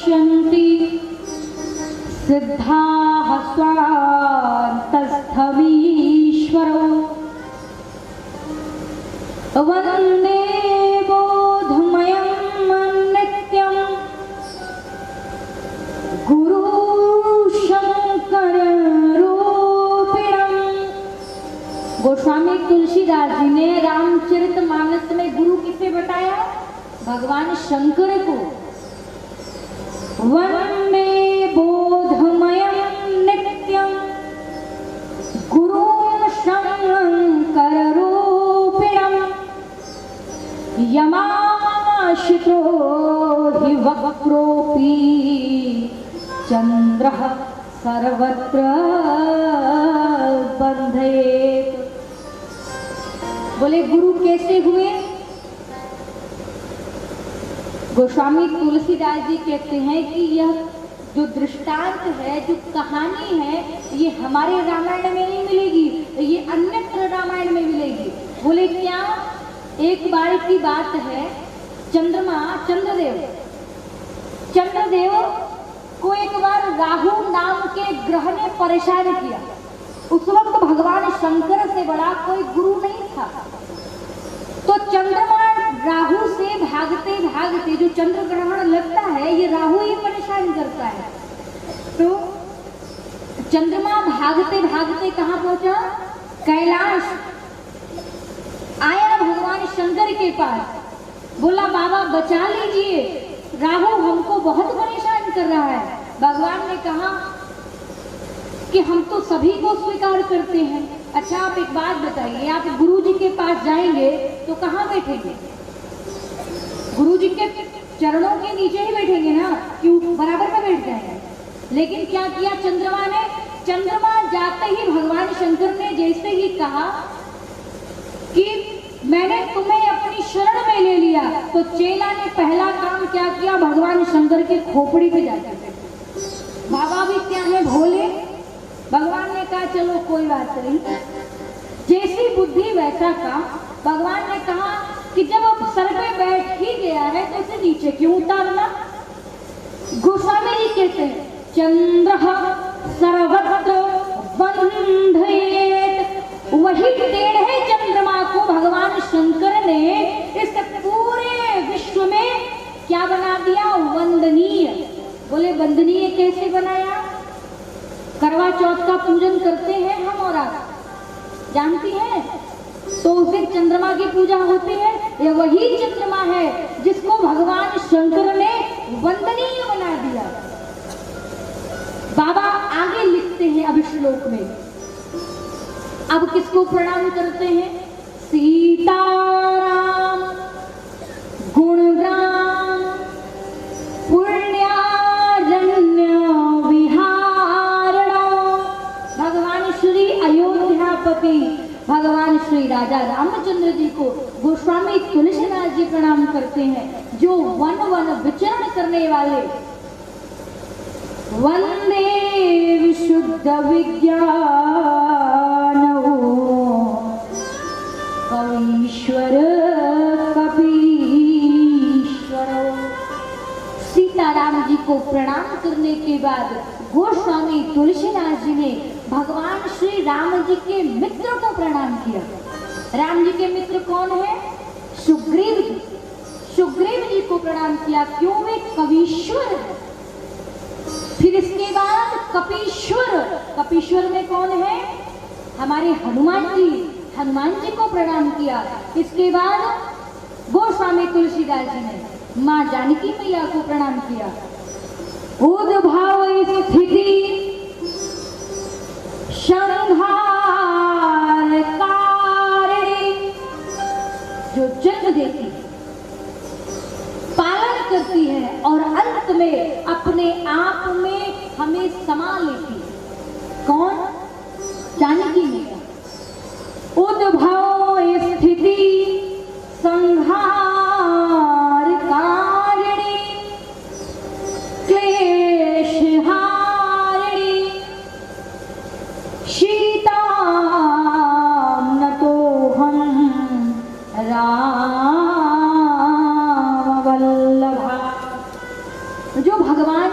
पश्यन्ति सिद्धाः स्वान्तस्थमीश्वरो वन्दे बोधमयं नित्यं गुरु शंकर रूपिणं। गोस्वामी तुलसीदास जी ने रामचरितमानस में गुरु किसे बताया? भगवान शंकर को। वंदे बोधमयं नित्यं गुरु शंकर रूपिणं यमाश्रितो हि वक्रोऽपि चंद्रः सर्वत्र बंधेत। बोले गुरु कैसे हुए? गोस्वामी तुलसीदास जी कहते हैं कि यह जो दृष्टांत है, जो कहानी है, ये हमारे रामायण में नहीं मिलेगी, ये अन्यत्र रामायण में मिलेगी। बोले क्या? एक बार की बात है, चंद्रदेव को एक बार राहु नाम के ग्रह ने परेशान किया। उस वक्त भगवान शंकर से बड़ा कोई गुरु नहीं था। तो चंद्रमा राहु से भागते भागते, जो चंद्र ग्रहण लगता है ये राहु ही परेशान करता है, तो चंद्रमा भागते भागते कहाँ पहुंचा? कैलाश आया भगवान शंकर के पास, बोला बाबा बचा लीजिए, राहु हमको बहुत परेशान कर रहा है। भगवान ने कहा कि हम तो सभी को स्वीकार करते हैं। अच्छा आप एक बात बताइए, आप गुरु जी के पास जाएंगे तो कहाँ बैठेंगे? गुरु जी के चरणों के नीचे ही बैठेंगे ना, क्यों बराबर में बैठ जाएंगे। लेकिन क्या किया चंद्रमा ने? चंद्रमा जाते ही भगवान शंकर ने जैसे ही कहा कि मैंने तुम्हें अपनी शरण में ले लिया, तो चेला ने पहला काम क्या किया? भगवान शंकर के खोपड़ी पे जाकर बाबा भी क्या है भोले। भगवान ने कहा चलो कोई बात नहीं, जैसी बुद्धि वैसा काम। भगवान ने कहा कि जब अब सर पे बैठ ही गया है तो उसे नीचे क्यों उतारना? गोस्वामी जी कहते हैं चंद्र सर्वत्र बंधेत, वही देन है चंद्रमा को भगवान शंकर ने इस पूरे विश्व में क्या बना दिया? वंदनीय। बोले वंदनीय कैसे बनाया? करवा चौथ का पूजन करते हैं हम और आप, जानती हैं? तो उस दिन चंद्रमा की पूजा होती है। ये वही चंद्रमा है जिसको भगवान शंकर ने वंदनीय बना दिया। बाबा आगे लिखते हैं अब श्लोक में, अब किसको प्रणाम करते हैं? सीताराम गुणग्राम पुण्यारण्य विहारण। भगवान श्री अयोध्यापति भगवान श्री राजा रामचंद्र जी को गोस्वामी तुलसीदास जी प्रणाम करते हैं, जो वन वन विचरण करने वाले। वंदे विशुद्ध विज्ञान कवीश्वर कपीश्वर। सीताराम जी को प्रणाम करने के बाद गोस्वामी तुलसीदास जी ने भगवान श्री राम जी के मित्र को प्रणाम किया। राम जी के मित्र कौन है? सुग्रीव जी। सुग्रीव जी को प्रणाम किया, क्यों? वे कवीश्वर है। फिर इसके बाद कपीश्वर। कपीश्वर में कौन है? हमारे हनुमान जी। हनुमान जी को प्रणाम किया। इसके बाद गोस्वामी तुलसीदास जी ने माँ जानकी मैया को प्रणाम किया। उद्भव स्थिति संहार कारिणी, जो जन्म देती है, पालन करती है और अंत में अपने आप में हमें समा लेती है। कौन? जानकी मैया। उद्भव स्थिति संहार कारिणी क्लेश हारिणी सीता न तो हम राम वल्लभा। जो भगवान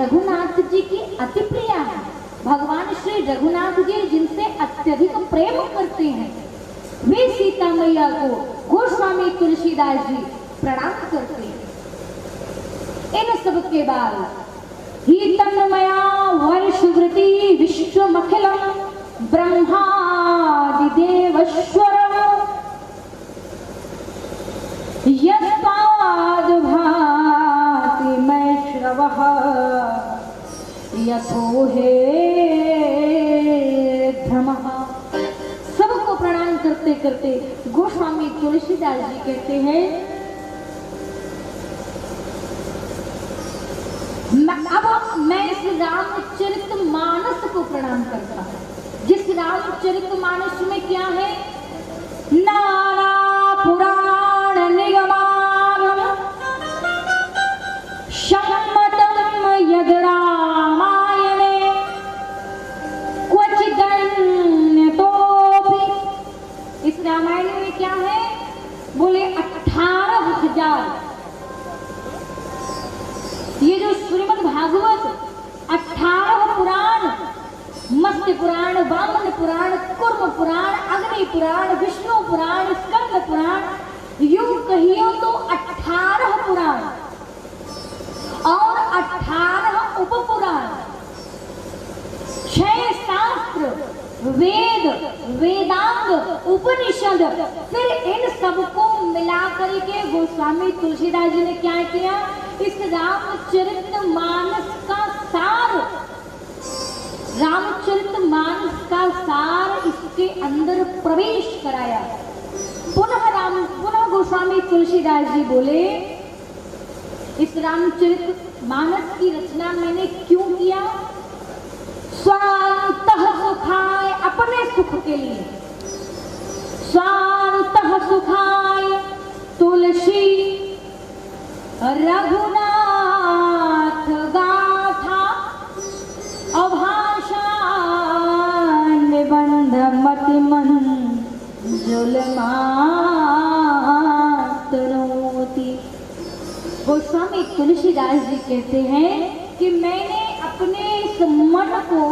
रघुनाथ जी की अति प्रिया है। भगवान श्री रघुनाथ जी जिनसे अत्यधिक प्रेम करते हैं, वे सीता मैया को गोस्वामी तुलसीदास जी प्रणाम करते हैं। इन सब के बाद ही तन्मया वर्षवृति विश्वमखिलम ब्रह्मादिदेवश्वरम यत्पाद भाति मैं श्रवः यथो हे धर्मः। सबको प्रणाम करते करते गोस्वामी तुलसीदास जी कहते हैं, अब मैं इस रामचरितमानस को प्रणाम करता हूं, जिस रामचरितमानस में क्या है, नाना पुराण निगमागम सम्मतम यद रामायणे क्वचिदन्यतोऽपि। इस रामायण में क्या है, बोले 18,000। ये जो श्रीमद् भागवत 18 पुराण, मत्स्य पुराण, वामन पुराण, कूर्म पुराण, अग्नि पुराण, विष्णु पुराण, स्कंद पुराण, यूं कहियो तो 18 पुराण और 18 उपपुराण, 6 शास्त्र, वेद, वेदांग, उपनिषद, फिर इन सबको मिला करके गोस्वामी तुलसीदास जी ने क्या किया, इस रामचरितमानस का सार, रामचरितमानस का सार इसके अंदर प्रवेश कराया। पुनः गोस्वामी तुलसीदास जी बोले, इस रामचरितमानस की रचना मैंने क्यों किया, स्वांतः सुखाय, अपने सुख के लिए, स्वांतः सुखाय तुलसी रघुनाथ गाथा अभाषा निबंध मतिमन जुलमातनोति। गोस्वामी तुलसीदास जी कहते हैं कि मैंने अपने इस मन को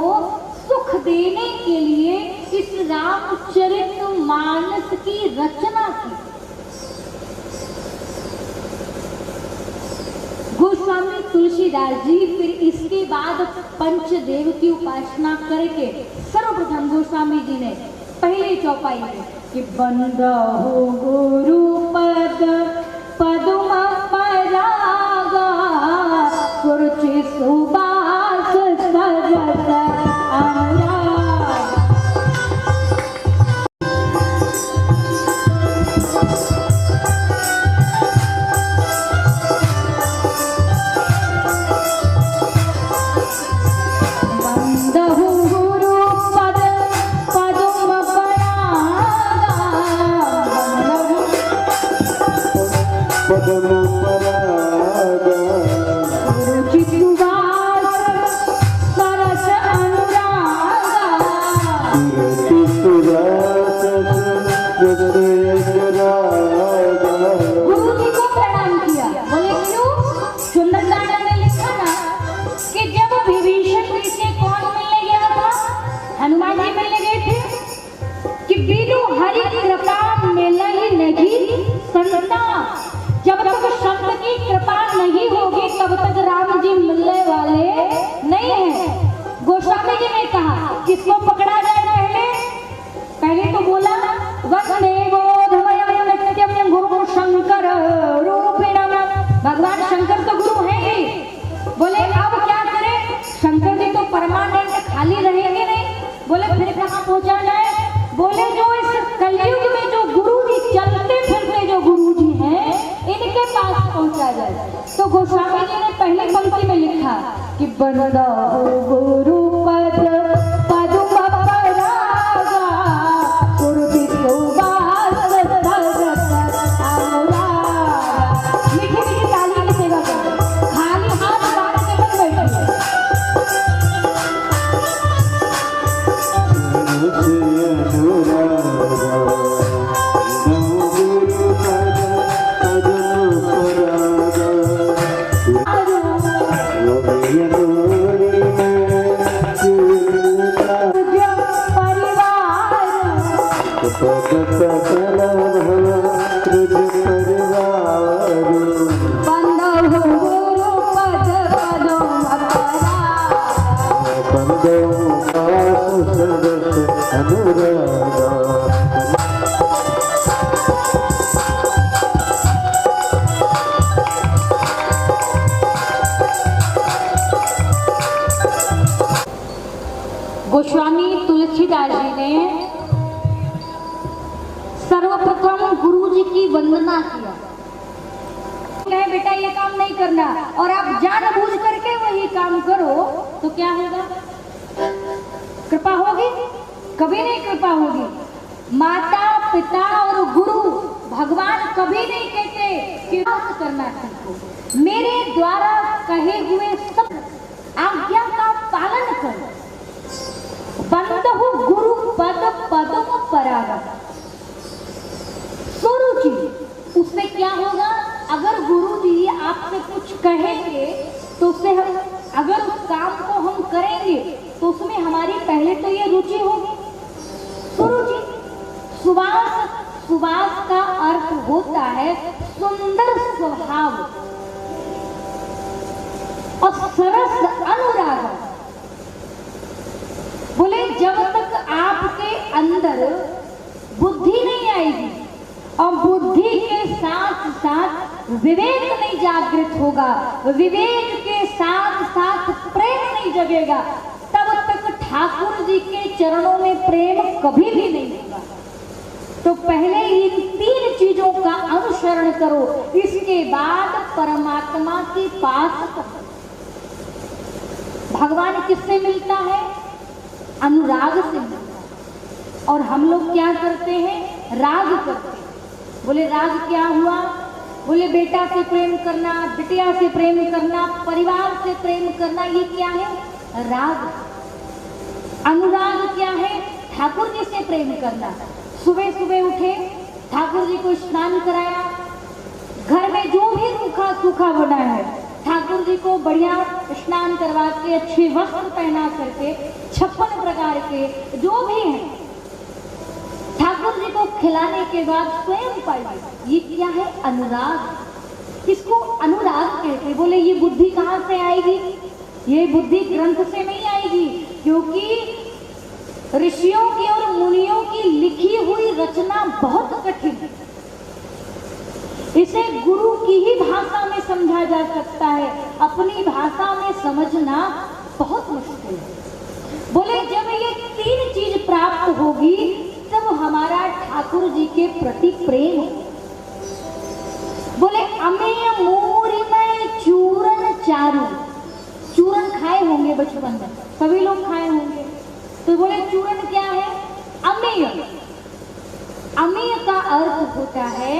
सुख देने के लिए इस रामचरितमानस की रचना की। गोस्वामी तुलसीदास जी फिर इसके बाद पंचदेव की उपासना करके सर्वप्रथम गोस्वामी जी ने पहले चौपाई में कि बंदहु गुरुपद पदुम परागा कुरुचि सुबास सजत किसको पकड़ा जाए, पहले तो बोला वसुदेवो धमयं नित्यं गुरु शंकर रूपिणम। भगवान शंकर तो गुरु है ही, बोले अब क्या करें, शंकर जी तो परमानेंट खाली रहेंगे नहीं, बोले फिर कहाँ पहुंचा जाए, बोले जो इस कलयुग में जो गुरु जी चलते फिरते जो गुरु जी हैं इनके पास पहुंचा जाए। तो गोस्वामी जी ने पहली पंक्ति में लिखा कि बंदा गुरु पद पदुम परागा कुरुचि सुबास सजत अनुरागा। मीठी मीठी ताली की सेवा करें, खाली हाथ बांध के मत बैठिए। Yo गोस्वामी तुलसीदास जी ने सर्वप्रथम गुरु जी की वंदना किया। कहे बेटा ये काम नहीं करना और आप जानबूझ करके वही काम करो तो क्या होगा? कृपा होगी? कभी नहीं कृपा होगी। माता पिता और गुरु भगवान कभी नहीं कहते कि करना सीखो, मेरे द्वारा कहे हुए सब आज्ञा का पालन करो। बंदहु गुरु पद पदम परागम। सुरुचि, उससे क्या होगा? अगर गुरु जी आपसे कुछ कहेंगे तो उससे हम अगर उस काम को हम करेंगे तो उसमें हमारी पहले तो ये रुचि होगी। सुरुचि, सुवास, सुवास का अर्थ होता है सुंदर स्वभाव और सरस अनुराग। बोले जब तक आपके अंदर बुद्धि नहीं आएगी और बुद्धि के साथ साथ विवेक नहीं जागृत होगा, विवेक के साथ साथ प्रेम नहीं जगेगा, तब तक ठाकुर जी के चरणों में प्रेम कभी भी नहीं होगा। तो पहले इन 3 चीजों का अनुसरण करो, इसके बाद परमात्मा के पास करो। भगवान किससे मिलता है? अनुराग से मिलता है। और हम लोग क्या करते हैं? राग करते हैं। बोले राग क्या हुआ? बोले बेटा से प्रेम करना, बिटिया से प्रेम करना, परिवार से प्रेम करना, ये क्या है? राग। अनुराग क्या है? ठाकुर जी से प्रेम करना। सुबह सुबह उठे, ठाकुर जी को स्नान कराया, घर में जो भी रूखा सूखा बना है ठाकुर जी को बढ़िया स्नान करवा के अच्छे वस्त्र पहना करके 56 प्रकार के जो भी हैं ठाकुर जी को खिलाने के बाद स्वयं पाइए। ये क्या है? अनुराग। इसको अनुराग कहते। बोले ये बुद्धि कहाँ से आएगी? ये बुद्धि ग्रंथ से नहीं आएगी, क्योंकि ऋषियों की और मुनियों की लिखी हुई रचना बहुत कठिन है। इसे गुरु की ही भाषा में समझा जा सकता है, अपनी भाषा में समझना बहुत मुश्किल है। बोले जब ये 3 चीज प्राप्त होगी तब हमारा ठाकुर जी के प्रति प्रेम। बोले अमेय मूरी में चूरन चारू। चूरन खाए होंगे बचपन में, सभी लोग खाए होंगे। तो बोले चूरन क्या है? अमेय। अमेय का अर्थ होता है,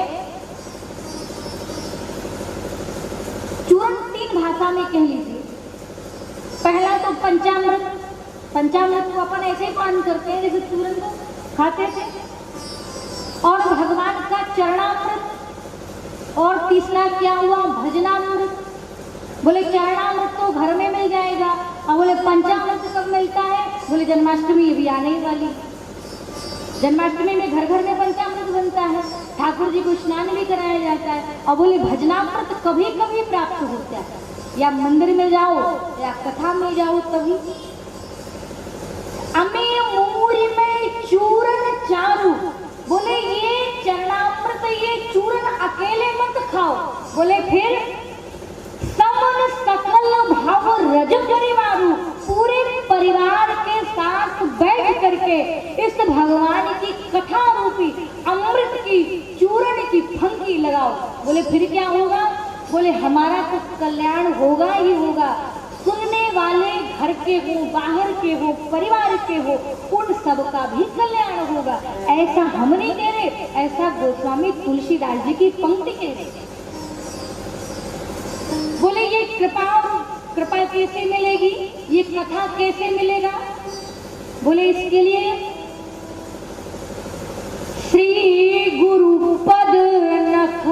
चूरन 3 भाषा में कह लीजिए। पहला तो पंचामृत। पंचामृत को अपन ऐसे पान करते हैं जैसे चूरन को खाते थे। और भगवान का चरणामृत। और तीसरा क्या हुआ? भजनामृत। बोले चरणामृत तो घर में मिल जाएगा, और बोले पंचामृत कब मिलता है? बोले जन्माष्टमी अभी आने वाली। जन्माष्टमी में घर घर में पंचामृत बनता है, ठाकुर जी को स्नान भी कराया जाता है। और बोले भजनामृत कभी कभी प्राप्त होता है, या मंदिर में जाओ या कथा में जाओ तभी। अमेय मूरी में चूरन चारू। बोले ये चरणामृत, ये चूरन अकेले मत खाओ। बोले फिर समन सकल भाव रज परिवारू, पूरे परिवार के साथ बैठ करके इस भगवान की कथा रूपी अमृत की चूरन की फंकी लगाओ। बोले फिर क्या होगा? बोले हमारा तो कल्याण होगा ही होगा। सुनने वाले घर के हो, बाहर के हो, परिवार के हो, उन सब का भी कल्याण होगा। ऐसा हम नहीं कह रहे, ऐसा गोस्वामी तुलसीदास जी की पंक्ति कह रहे। बोले ये कृपा कैसे मिलेगी? ये कथा कैसे मिलेगा? बोले इसके लिए श्री गुरु पद नख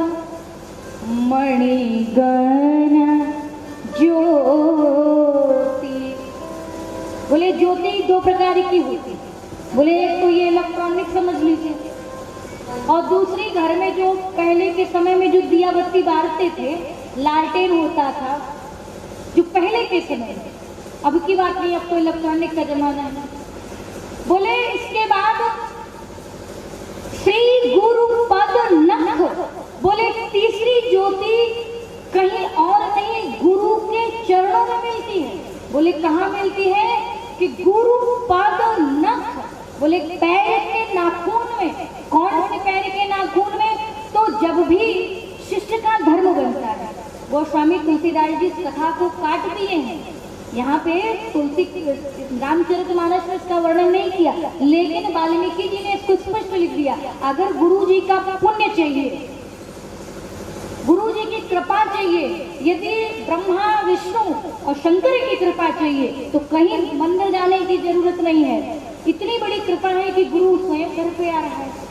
मणिगण ज्योति। बोले ज्योति 2 प्रकार की होती है। बोले एक तो ये इलेक्ट्रॉनिक समझ लीजिए, और दूसरी घर में जो पहले के समय में जो दिया बत्ती बारते थे, लालटेन होता था जो पहले के समय में, अब की बात नहीं, अब तो इलेक्ट्रॉनिक का जमाना है। बोले इसके बाद श्री गुरु पद नख, बोले तीसरी ज्योति कहीं और नहीं, गुरु के चरणों में मिलती है। बोले कहाँ मिलती है? कि गुरु पद नख, बोले पैर के नाखून में। कौन से पैर के नाखून में? तो जब भी शिष्य का धर्म बनता है, गोस्वामी तुलसीदास जी इस कथा को काट दिए हैं। यहाँ पे तुलसी रामचरितमानस में इसका वर्णन नहीं किया, लेकिन वाल्मीकि जी ने इसको स्पष्ट लिख दिया। अगर गुरु जी का पुण्य चाहिए, गुरु जी की कृपा चाहिए, यदि ब्रह्मा विष्णु और शंकर की कृपा चाहिए तो कहीं मंदिर जाने की जरूरत नहीं है। इतनी बड़ी कृपा है कि गुरु स्वयं घर पे आ रहा है।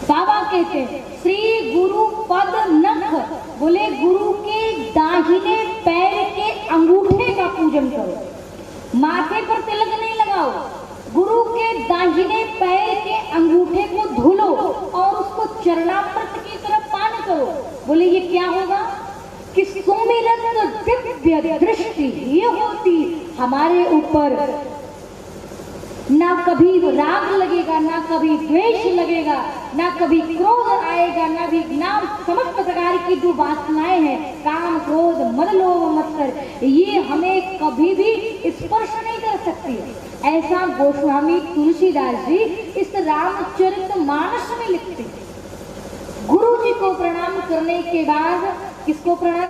बाबा कहते हैं श्री गुरु पद नख, बोले गुरु के दाहिने पैर के अंगूठे का पूजन करो, माथे पर तिलक नहीं लगाओ, गुरु के दाहिने पैर के अंगूठे को धुलो और उसको चरणामृत की तरफ पान करो। बोले ये क्या होगा? कि सुमिरत दिव्य दृष्टि ये होती हमारे ऊपर, ना कभी राग लगेगा, ना कभी द्वेष लगेगा, ना कभी क्रोध आएगा, ना समस्त प्रकार की जो वासनाएं हैं, काम क्रोध मद लोभ मत्सर, ये हमें कभी भी स्पर्श नहीं कर सकती। ऐसा गोस्वामी तुलसीदास जी इस रामचरितमानस में लिखते हैं। गुरु जी को प्रणाम करने के बाद किसको प्रणाम?